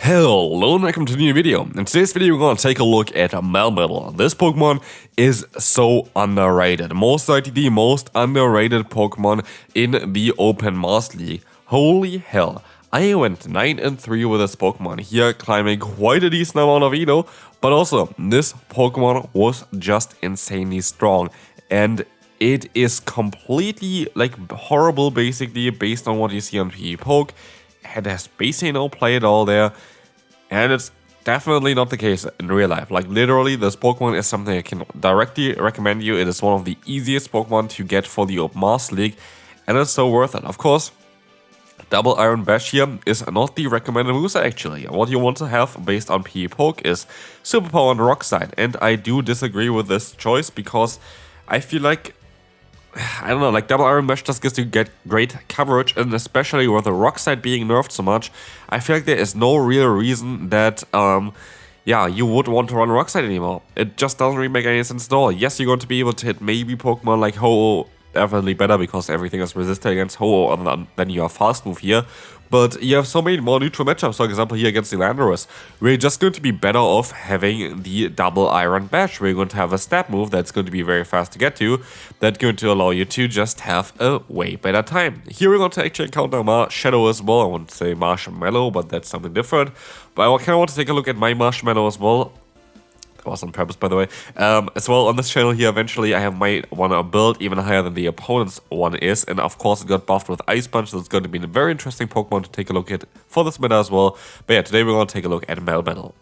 Hello and welcome to a new video. In today's video we're going to take a look at Melmetal. This Pokemon is so underrated. Most likely the most underrated Pokemon in the Open Master League. Holy hell. I went 9-3 with this Pokemon here, climbing quite a decent amount of Elo, but also this Pokemon was just insanely strong. And it is completely horrible basically based on what you see on PvPoke. It has basically no play at all there, and it's definitely not the case in real life. Like literally, this Pokemon is something I can directly recommend you. It is one of the easiest Pokemon to get for the Open Master League, and it's so worth it. Of course, Double Iron Bash here is not the recommended moveset actually. What you want to have based on PvPoke is Superpower and Rock Slide, and I do disagree with this choice because I feel like Double Iron Bash just gets to get great coverage, and especially with the Rock Slide being nerfed so much, I feel like there is no real reason that, you would want to run Rock Slide anymore. It just doesn't really make any sense at all. Yes, you're going to be able to hit maybe Pokemon like Ho-Oh definitely better because everything is resistant against Ho-Oh other than your fast move here. But you have so many more neutral matchups, for example here against the Landorus. We're just going to be better off having the Double Iron Bash. We're going to have a stab move that's going to be very fast to get to, that's going to allow you to just have a way better time. Here we're going to actually encounter Shadow as well. I want to say Marshmallow, but that's something different. But I kind of want to take a look at my Marshmallow as well. That was on purpose, by the way. As well, on this channel here, eventually I have my one build even higher than the opponent's one is. And of course, it got buffed with Ice Punch, so it's going to be a very interesting Pokemon to take a look at for this meta as well. But yeah, today we're going to take a look at Melmetal.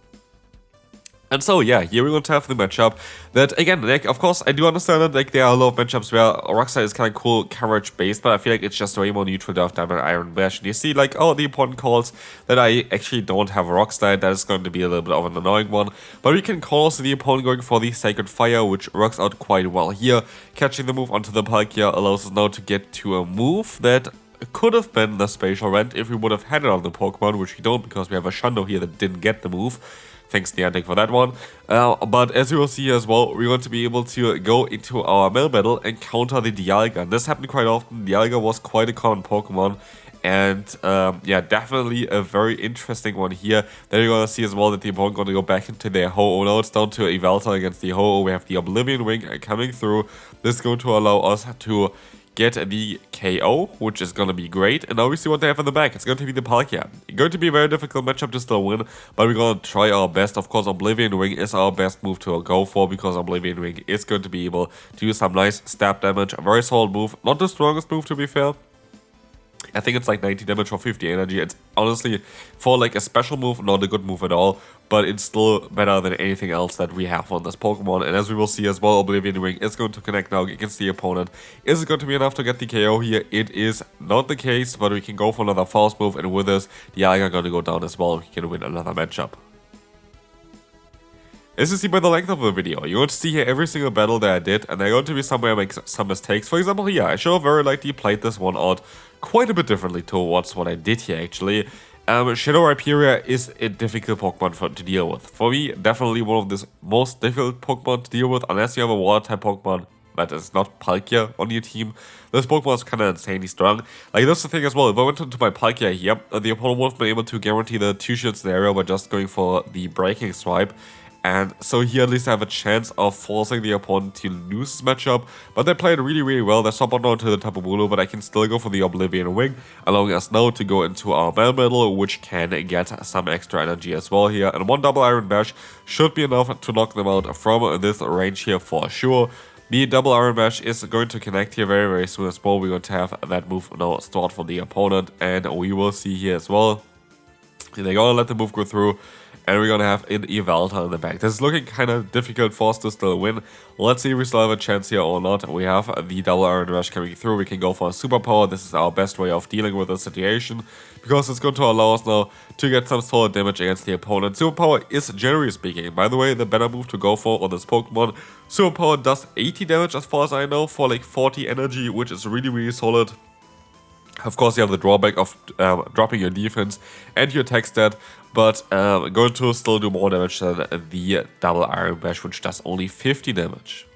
And so, yeah, here we're going to have the matchup that, again, of course, I do understand that, there are a lot of matchups where Rock Slide is kind of cool coverage-based, but I feel like it's just way more neutral to have Double Iron Bash. And you see, the opponent calls that I actually don't have a Rock Slide. That is going to be a little bit of an annoying one. But we can call also the opponent going for the Sacred Fire, which works out quite well here. Catching the move onto the Palkia allows us now to get to a move that could have been the Spatial Rent if we would have had it on the Pokemon, which we don't because we have a Shundo here that didn't get the move. Thanks Niantic for that one. But as you will see as well, we're going to be able to go into our Melmetal and counter the Dialga. And this happened quite often. Dialga was quite a common Pokemon. And definitely a very interesting one here. Then you're going to see as well that the opponent going to go back into their Ho-Oh. Now it's down to Yveltal against the Ho-Oh. We have the Oblivion Wing coming through. This is going to allow us to get the KO, which is going to be great. And now we see what they have in the back. It's going to be the Palkia. It's going to be a very difficult matchup to still win, but we're going to try our best. Of course, Oblivion Ring is our best move to go for because Oblivion Ring is going to be able to do some nice stab damage. A very solid move. Not the strongest move, to be fair. I think it's like 90 damage for 50 energy. It's honestly, for a special move, not a good move at all. But it's still better than anything else that we have on this Pokemon. And as we will see as well, Oblivion Ring is going to connect now against the opponent. Is it going to be enough to get the KO here? It is not the case, but we can go for another false move. And with this, the Dialga going to go down as well. We can win another matchup. As you see by the length of the video, you're going to see here every single battle that I did, and there are going to be somewhere I make some mistakes. For example, here, I should have very likely played this one out quite a bit differently towards what I did here, actually. Shadow Rhyperior is a difficult Pokemon to deal with. For me, definitely one of the most difficult Pokemon to deal with, unless you have a Water-type Pokemon that is not Palkia on your team. This Pokemon is kind of insanely strong. That's the thing as well. If I went into my Palkia here, the opponent would have been able to guarantee the two-shield scenario by just going for the Breaking Swipe. And so here at least I have a chance of forcing the opponent to lose this matchup. But they played really, really well. They swap out now to the Tapu Bulu, but I can still go for the Oblivion Wing, allowing us now to go into our Melmetal, which can get some extra energy as well here. And one Double Iron Bash should be enough to knock them out from this range here for sure. The Double Iron Bash is going to connect here very, very soon as well. We're going to have that move now stored for the opponent, and we will see here as well. They're going to let the move go through, and we're going to have an Yveltal in the back. This is looking kind of difficult for us to still win. Let's see if we still have a chance here or not. We have the Double Iron Rush coming through. We can go for a Superpower. This is our best way of dealing with the situation, because it's going to allow us now to get some solid damage against the opponent. Superpower is, generally speaking, by the way, the better move to go for on this Pokemon. Superpower does 80 damage as far as I know for 40 energy, which is really, really solid. Of course, you have the drawback of dropping your defense and your attack stat, but going to still do more damage than the Double Iron Bash, which does only 50 damage.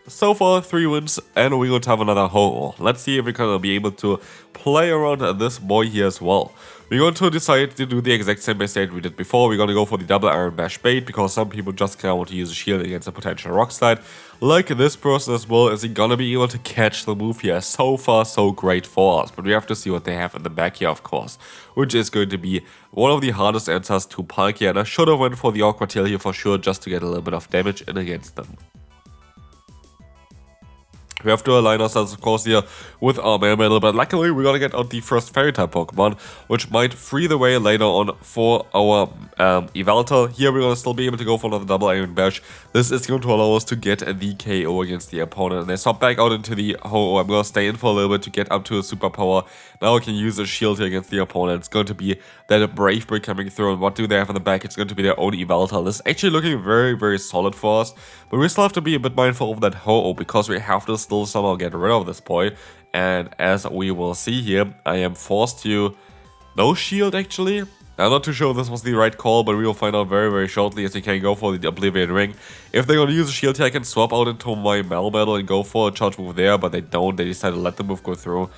So far, 3 wins, and we're going to have another Ho-Oh. Let's see if we're going to be able to play around this boy here as well. We're going to decide to do the exact same mistake we did before. We're going to go for the double Iron Bash bait, because some people just kind of want to use a shield against a potential Rock Slide. Like this person as well, is he going to be able to catch the move here? So far, so great for us. But we have to see what they have in the back here, of course, which is going to be one of the hardest answers to Park here. And I should have went for the Awkward Tail here for sure, just to get a little bit of damage in against them. We have to align ourselves, of course, here with our Melmetal, but luckily we're gonna get out the first Fairy-type Pokemon, which might free the way later on for our Yveltal. Here we're gonna still be able to go for another double Iron Bash. This is going to allow us to get the KO against the opponent. And they swap back out into the Ho-Oh. I'm gonna stay in for a little bit to get up to a superpower. Now I can use a shield here against the opponent. It's going to be that Brave Bird coming through, and what do they have in the back? It's going to be their own Yveltal. This is actually looking very, very solid for us, but we still have to be a bit mindful of that Ho-Oh, because we have to still somehow get rid of this boy. And as we will see here, I am forced to no shield actually. I'm not too sure if this was the right call, but we will find out very, very shortly, as he can go for the Oblivion Ring. If they're going to use a shield here, I can swap out into my Melmetal and go for a charge move there, but they don't. They decide to let the move go through.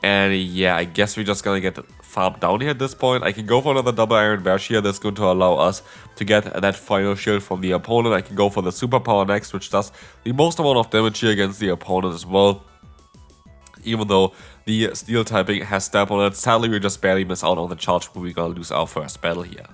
And yeah, I guess we're just gonna get farmed down here at this point. I can go for another double Iron Bash here. That's going to allow us to get that final shield from the opponent. I can go for the superpower next, which does the most amount of damage here against the opponent as well. Even though the steel typing has step on it, sadly we just barely miss out on the charge move. We're gonna lose our first battle here.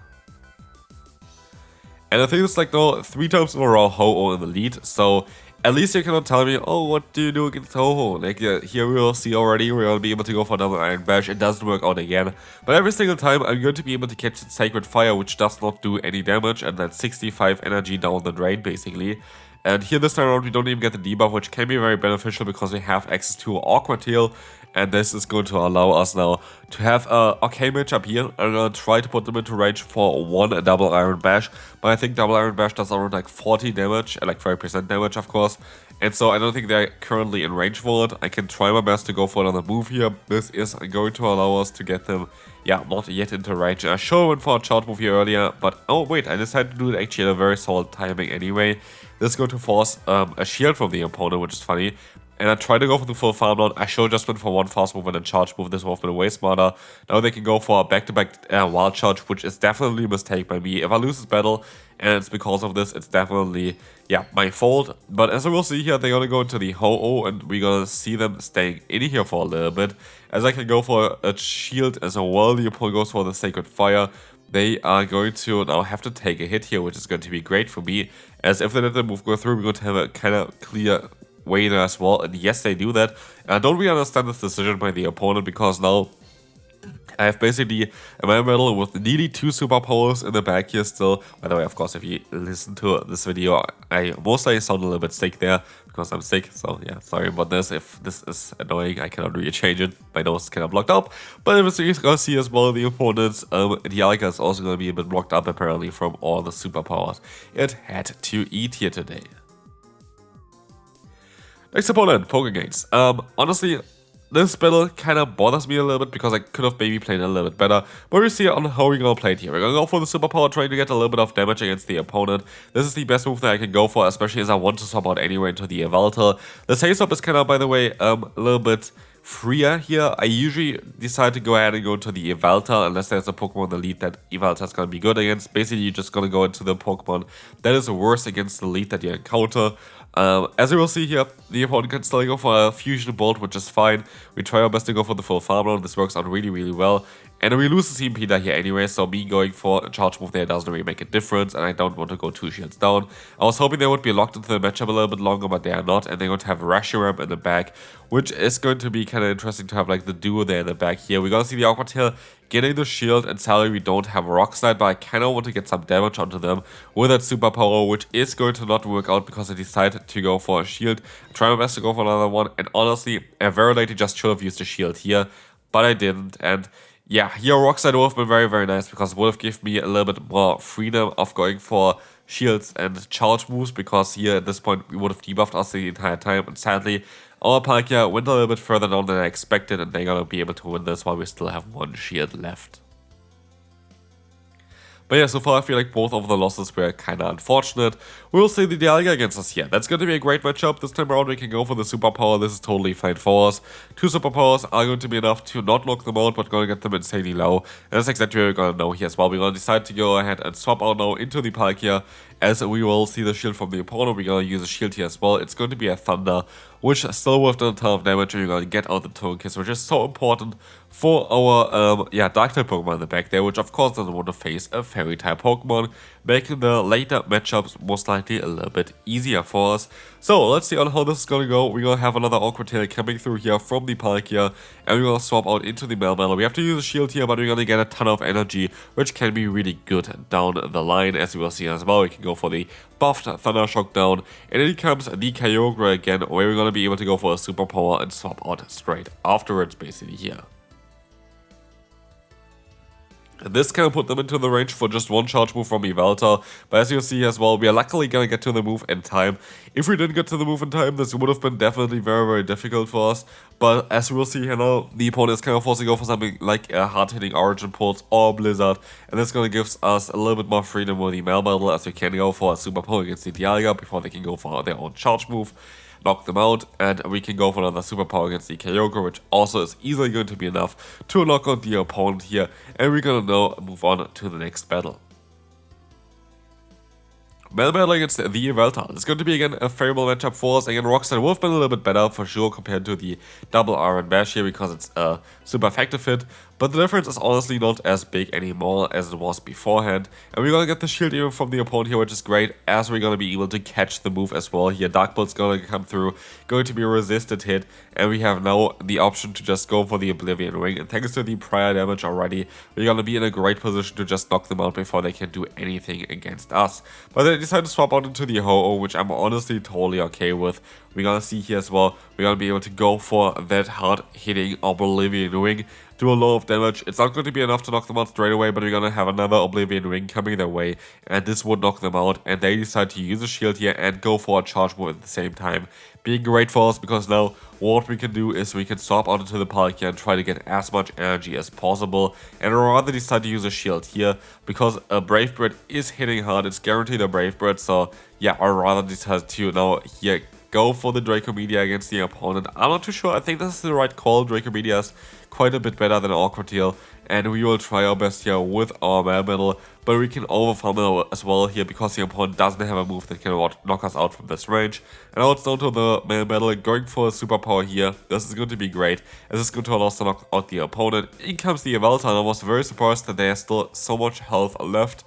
And I think it's like now 3 times in a row Ho-Oh in the lead, so at least you cannot tell me, oh, what do you do against Ho-Oh? Like, here we will see already, we're gonna be able to go for another Iron Bash. It doesn't work out again, but every single time I'm going to be able to catch the Sacred Fire, which does not do any damage, and that's 65 energy down the drain, basically. And here this time around we don't even get the debuff, which can be very beneficial because we have access to Awkward Tail, and this is going to allow us now to have a okay matchup here. I'm gonna try to put them into range for one double Iron Bash, but I think double Iron Bash does around like 40 damage, and like 30% damage of course, and so I don't think they're currently in range for it. I can try my best to go for another move here. This is going to allow us to get them, yeah, not yet into range. I sure went for a charge move here earlier, but oh wait, I decided to do it actually at a very solid timing anyway. This is going to force a shield from the opponent, which is funny. And I tried to go for the full farm down. I should have just went for one fast move and a charge move. This would have been way smarter. Now they can go for a back-to-back wild charge, which is definitely a mistake by me. If I lose this battle, and it's because of this, it's definitely, yeah, my fault. But as we will see here, they're gonna go into the Ho-Oh, and we're gonna see them staying in here for a little bit. As I can go for a shield as well. The opponent goes for the Sacred Fire. They are going to now have to take a hit here, which is going to be great for me. As if they let the move go through, we're going to have a kind of clear way there as well, and yes, they do that. And I don't really understand this decision by the opponent, because now I have basically a Melmetal with nearly 2 superpowers in the back here still. By the way, of course, if you listen to this video, I mostly sound a little bit sick there, because I'm sick, so yeah, sorry about this. If this is annoying, I cannot really change it. My nose is kind of blocked up. But as you can see as well, the opponents, Dialga is also going to be a bit blocked up apparently from all the superpowers it had to eat here today. Next opponent, Pokegates. Honestly, this battle kind of bothers me a little bit, because I could have maybe played a little bit better. But we'll see on how we're going to play it here. We're going to go for the superpower, trying to get a little bit of damage against the opponent. This is the best move that I can go for, especially as I want to swap out anyway into the Yveltal. The save swap is kind of, by the way, a little bit freer here. I usually decide to go ahead and go into the Yveltal unless there's a Pokemon in the lead that Yveltal is going to be good against. Basically, you're just going to go into the Pokemon that is worse against the lead that you encounter. As you will see here, the opponent can still go for a Fusion Bolt, which is fine. We try our best to go for the full farm round. This works out really, really well. And we lose the CMP here anyway, so me going for a charge move there doesn't really make a difference, and I don't want to go 2 shields down. I was hoping they would be locked into the matchup a little bit longer, but they are not, and they're going to have Reshiram in the back, which is going to be kind of interesting to have like the duo there in the back here. We're going to see the Awkward Tail getting the shield, and sadly we don't have a Rock Slide, but I kind of want to get some damage onto them with that superpower, which is going to not work out because I decided to go for a shield. I'm trying my best to go for another one, and honestly, I very likely just should have used the shield here, but I didn't. And yeah, here Rock Slide would have been very, very nice, because it would have given me a little bit more freedom of going for shields and charge moves, because here at this point we would have debuffed us the entire time, and sadly our Palkia went a little bit further down than I expected, and they're gonna be able to win this while we still have 1 shield left. But yeah, so far I feel like both of the losses were kinda unfortunate. We'll see the Dialga against us here. That's going to be a great matchup. This time around we can go for the superpower. This is totally fine for us. 2 superpowers are going to be enough to not knock them out, but going to get them insanely low. And that's exactly what we're going to know here as well. We're going to decide to go ahead and swap out now into the Palkia, as we will see the shield from the opponent. We're going to use a shield here as well. It's going to be a Thunder, which still would have done a ton of damage, and we're going to get out the Jonkus, which is so important for our Dark-type Pokemon in the back there, which of course doesn't want to face a Fairy-type Pokemon, making the later matchups most likely a little bit easier for us. So let's see on how this is going to go. We're going to have another Awkward Tail coming through here from the Palkia, and we're going to swap out into the Melmetal. We have to use a shield here, but we're going to get a ton of energy, which can be really good down the line, as you will see as well. We can go for the buffed Thunder Shock down, and then comes the Kyogre again, where we're going to be able to go for a superpower and swap out straight afterwards, basically here. And this can put them into the range for just one charge move from Yveltal, but as you see as well, we are luckily gonna get to the move in time. If we didn't get to the move in time, this would have been definitely very difficult for us, but as we will see here now, the opponent is kind of forced to go for something like a hard-hitting Origin Pulse or Blizzard, and this gonna give us a little bit more freedom with the Melmetal, as we can go for a superpower against the Dialga before they can go for their own charge move, knock them out, and we can go for another superpower against the Kyogre, which also is easily going to be enough to knock out the opponent here, and we're gonna now move on to the next battle. Melmetal against the Yveltal. It's going to be again a favorable matchup for us. Again, Rocksteady would have been a little bit better for sure compared to the double Iron Bash here, because it's a super effective hit, but the difference is honestly not as big anymore as it was beforehand. And we're gonna get the shield even from the opponent here, which is great, as we're gonna be able to catch the move as well here. Dark Bolt's gonna come through, going to be a resisted hit, and we have now the option to just go for the Oblivion Ring, and thanks to the prior damage already, we're gonna be in a great position to just knock them out before they can do anything against us. But they decide to swap out into the Ho-Oh, which I'm honestly totally okay with. We're gonna see here as well, we're gonna be able to go for that hard-hitting Oblivion Ring, do a lot of damage. It's not going to be enough to knock them out straight away, but we're gonna have another Oblivion Ring coming their way, and this would knock them out, and they decide to use a shield here and go for a charge move at the same time. Being great for us, because now what we can do is we can swap out into the Palkia and try to get as much energy as possible, and rather decide to use a shield here, because a Brave Bird is hitting hard. It's guaranteed a Brave Bird, so yeah, I'd rather decide to now here go for the Draco Media against the opponent. I'm not too sure. I think this is the right call. Draco Media is quite a bit better than Awkward Tail, and we will try our best here with our Melmetal, but we can overfarm as well here, because the opponent doesn't have a move that can knock us out from this range. And now it's down to the Melmetal going for a superpower here. This is going to be great, as it's going to allow us to knock out the opponent. In comes the Yveltal, and I was very surprised that there's still so much health left.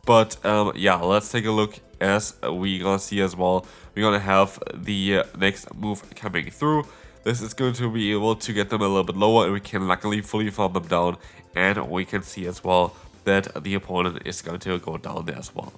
But yeah, let's take a look, as we gonna see as well. We're gonna have the next move coming through. This is going to be able to get them a little bit lower, and we can luckily fully farm them down. And we can see as well that the opponent is going to go down there as well.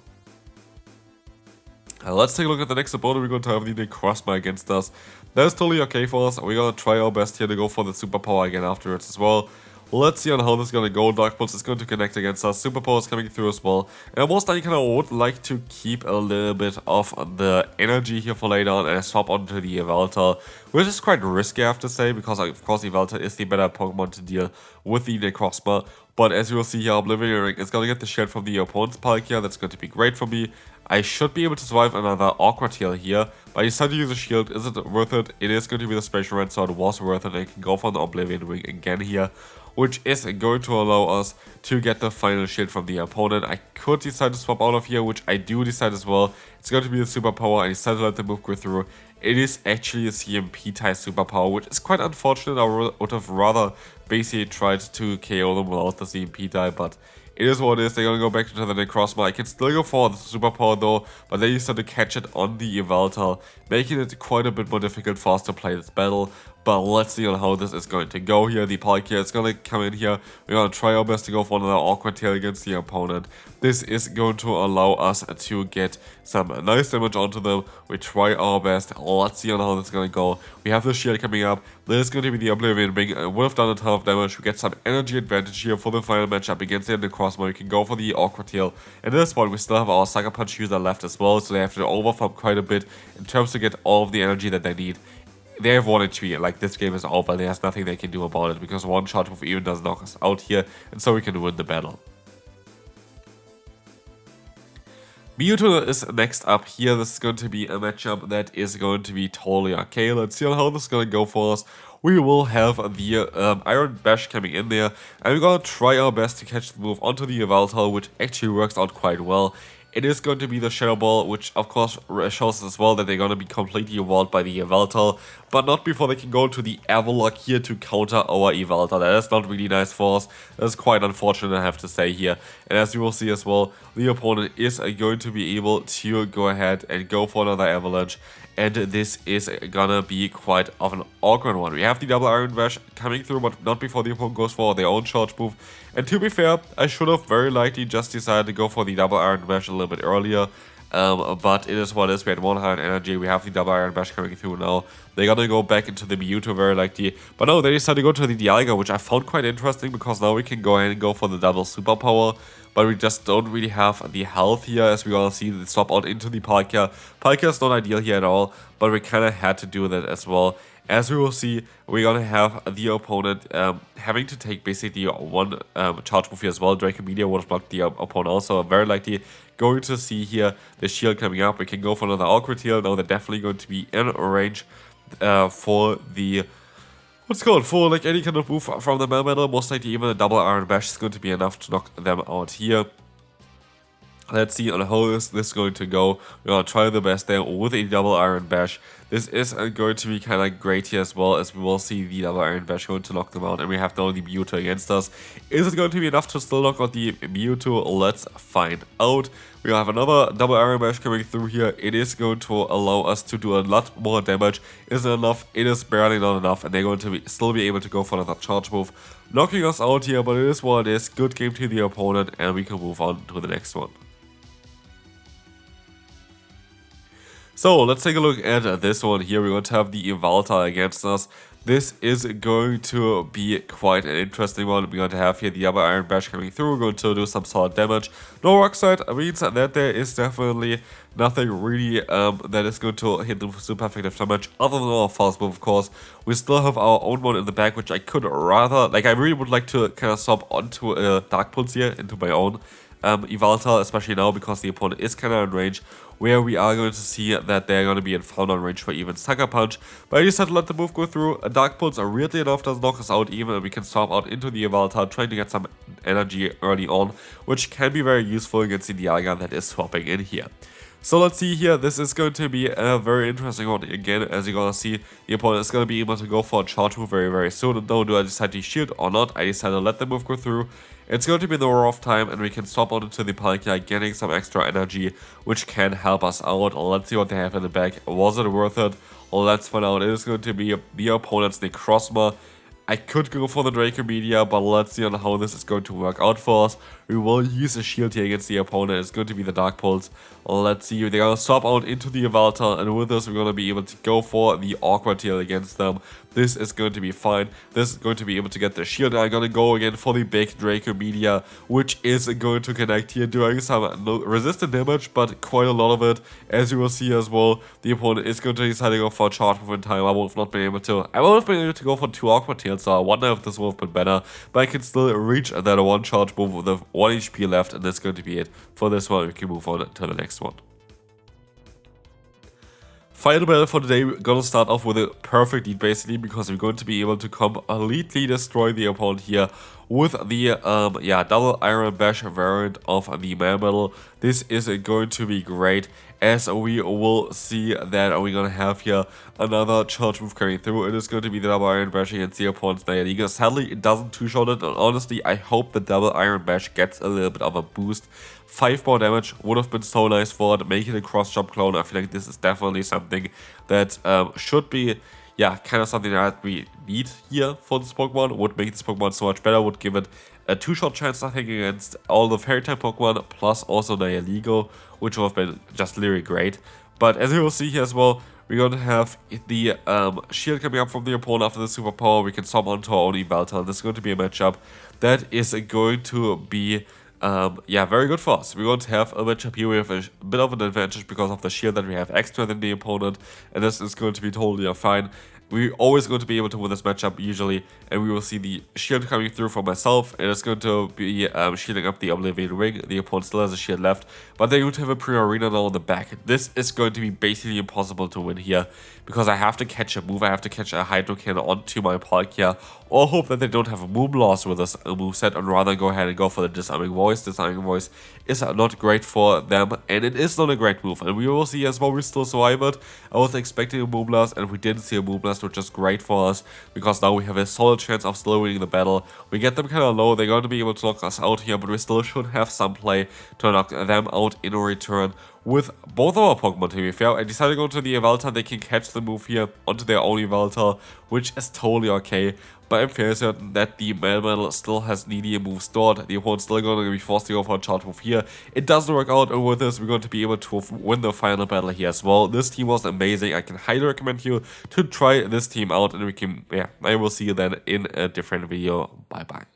Let's take a look at the next opponent. We're going to have the Necrozma against us. That's totally okay for us. We're going to try our best here to go for the superpower again afterwards as well. Let's see on how this is going to go. Dark Pulse is going to connect against us. Superpower is coming through as well. And most likely I would like to keep a little bit of the energy here for later on and swap onto the Yveltal, which is quite risky, I have to say, because of course Yveltal is the better Pokemon to deal with the Necrozma. But as you will see here, Oblivion Ring is going to get the shield from the opponent's Palkia. That's going to be great for me. I should be able to survive another Awkward Tail here, but I decided to use a shield. Is it worth it? It is going to be the Special Rend, so it was worth it. I can go for the Oblivion Ring again here, which is going to allow us to get the final shield from the opponent. I could decide to swap out of here, which I do decide as well. It's going to be a superpower. I decided to let the move go through. It is actually a CMP type superpower, which is quite unfortunate. I would have rather basically tried to KO them without the CMP type, but it is what it is. They're going to go back into the Necrozma. I can still go for the superpower though, but they decide to catch it on the Yveltal, making it quite a bit more difficult for us to play this battle. But let's see on how this is going to go here. The Palkia is going to come in here. We're going to try our best to go for another Awkward Tail against the opponent. This is going to allow us to get some nice damage onto them. We try our best. Let's see on how this is going to go. We have the shield coming up. This is going to be the Oblivion Ring. It would have done a ton of damage. We get some energy advantage here for the final matchup against the Necrozma. We can go for the Awkward Tail. At this point, we still have our Sucker Punch user left as well, so they have to overfarm quite a bit in terms to get all of the energy that they need. They have 1 HP, like this game is over, there's nothing they can do about it, because one charge move even does knock us out here, and so we can win the battle. Mewtwo is next up here. This is going to be a matchup that is going to be totally okay. Let's see how this is going to go for us. We will have the Iron Bash coming in there, and we're going to try our best to catch the move onto the Yveltal, which actually works out quite well. It is going to be the Shadow Ball, which of course shows as well that they're going to be completely walled by the Yveltal, but not before they can go to the Avalok here to counter our Yveltal. That is not really nice for us. That's quite unfortunate, I have to say here. And as you will see as well, the opponent is going to be able to go ahead and go for another Avalanche. And this is gonna be quite of an awkward one. We have the double Iron Bash coming through, but not before the opponent goes for their own charge move. And to be fair, I should have very likely just decided to go for the double Iron Bash a little bit earlier. But it is what it is. We had 100 energy. We have the double Iron Bash coming through now. They're gonna go back into the Mewtwo very likely. But no, they decided to go to the Dialga, which I found quite interesting because now we can go ahead and go for the double superpower. But we just don't really have the health here, as we gonna see the swap out into the Palkia. Palkia is not ideal here at all, but we kind of had to do that as well. As we will see, we're gonna have the opponent having to take basically one charge move here as well. Draco Meteor would have blocked the opponent also. Very likely going to see here the shield coming up. We can go for another awkward heal. Now they're definitely going to be in range for the... What's called for like any kind of move from the Melmetal. Most likely even a double Iron Bash is going to be enough to knock them out here. Let's see on how is this going to go. We're going to try the best there with a double Iron Bash. This is going to be kind of great here as well, as we will see the double Iron Bash going to knock them out. And we have now the Mewtwo against us. Is it going to be enough to still knock out the Mewtwo? Let's find out. We have another double Iron Bash coming through here. It is going to allow us to do a lot more damage. Is it enough? It is barely not enough. And they're going to still be able to go for another charge move, knocking us out here. But it is what it is. Good game to the opponent. And we can move on to the next one. So let's take a look at this one here. We're going to have the Yveltal against us. This is going to be quite an interesting one. We're going to have here the double Iron Bash coming through. We're going to do some solid damage. No Rock Slide means that there is definitely nothing really that is going to hit them for super effective damage, other than our fast move, of course. We still have our own one in the back, which I could rather, like I really would like to kind of swap onto a Dark Pulse here into my own Yveltal, especially now because the opponent is kind of in range, where we are going to see that they're going to be in Founder range for even Sucker Punch. But I decided to let the move go through. A Dark Pulse, weirdly enough, does knock us out even, and we can swap out into the Yveltal, trying to get some energy early on, which can be very useful against the Dialga that is swapping in here. So let's see here, this is going to be a very interesting one. Again, as you're going to see, the opponent is going to be able to go for a charge move very, very soon. And now, do I decide to shield or not? I decided to let the move go through. It's going to be the war of time, and we can swap out into the Palkia, getting some extra energy, which can help us out. Let's see what they have in the back. Was it worth it? Let's find out. It is going to be the opponent's Necrozma. I could go for the Draco Meteor, but let's see on how this is going to work out for us. We will use a shield here against the opponent. It's going to be the Dark Pulse. Let's see. They're going to swap out into the Yveltal, and with this, we're going to be able to go for the Awkward Tail against them. This is going to be fine. This is going to be able to get the shield. I'm going to go again for the big Draco Meteor, which is going to connect here, doing some resistant damage, but quite a lot of it. As you will see as well, the opponent is going to decide to go for a charge move in time. I would have not been able to. I would have been able to go for 2 Awkward Tails, so I wonder if this would have been better. But I can still reach that 1 charge move with 1 HP left, and that's going to be it for this one. We can move on to the next one. Final battle for today, we're gonna start off with a perfect lead basically, because we're going to be able to completely destroy the opponent here with the double Iron Bash variant of the Melmetal. This is going to be great, as we will see that we're gonna have here another charge move coming through. It is going to be the double Iron Bash against the opponent's Dialga. Sadly, it doesn't two-shot it, and honestly, I hope the double Iron Bash gets a little bit of a boost. 5 more damage would have been so nice for it. Making a cross jump clone, I feel like this is definitely something that should be, kind of something that we need here for this Pokemon. Would make this Pokemon so much better, would give it a 2-shot chance, I think, against all the Fairy type Pokemon, plus also Dialga, which would have been just literally great. But as you will see here as well, we're going to have the shield coming up from the opponent after the superpower. We can summon onto our own Yveltal. This is going to be a matchup that is going to be very good for us. We're going to have a matchup here. We have a bit of an advantage because of the shield that we have extra than the opponent, and this is going to be totally fine. we're always going to be able to win this matchup usually, and we will see the shield coming through for myself, and it's going to be shielding up the Oblivion Ring. The opponent still has a shield left, but they're going to have a pre-arena now on the back. This is going to be basically impossible to win here, because I have to catch a move, I have to catch a Hydro Cannon onto my Palkia, or hope that they don't have a Moonblast with this moveset, and rather go ahead and go for the Disarming Voice. Disarming Voice is not great for them, and it is not a great move, and we will see as well. We still survive it. I was expecting a Moonblast, and we didn't see a Moonblast, which is great for us, because now we have a solid chance of slowing the battle. We get them kind of low, they're going to be able to knock us out here, but we still should have some play to knock them out in return. With both of our Pokemon, to be fair, I decided to go to the Yveltal. They can catch the move here onto their own Yveltal, which is totally okay. But I'm fairly certain that the Melmetal still has needy move stored. The opponent's still going to be forced to go for a charge move here. It doesn't work out, and with this, we're going to be able to win the final battle here as well. This team was amazing. I can highly recommend you to try this team out, and I will see you then in a different video. Bye bye.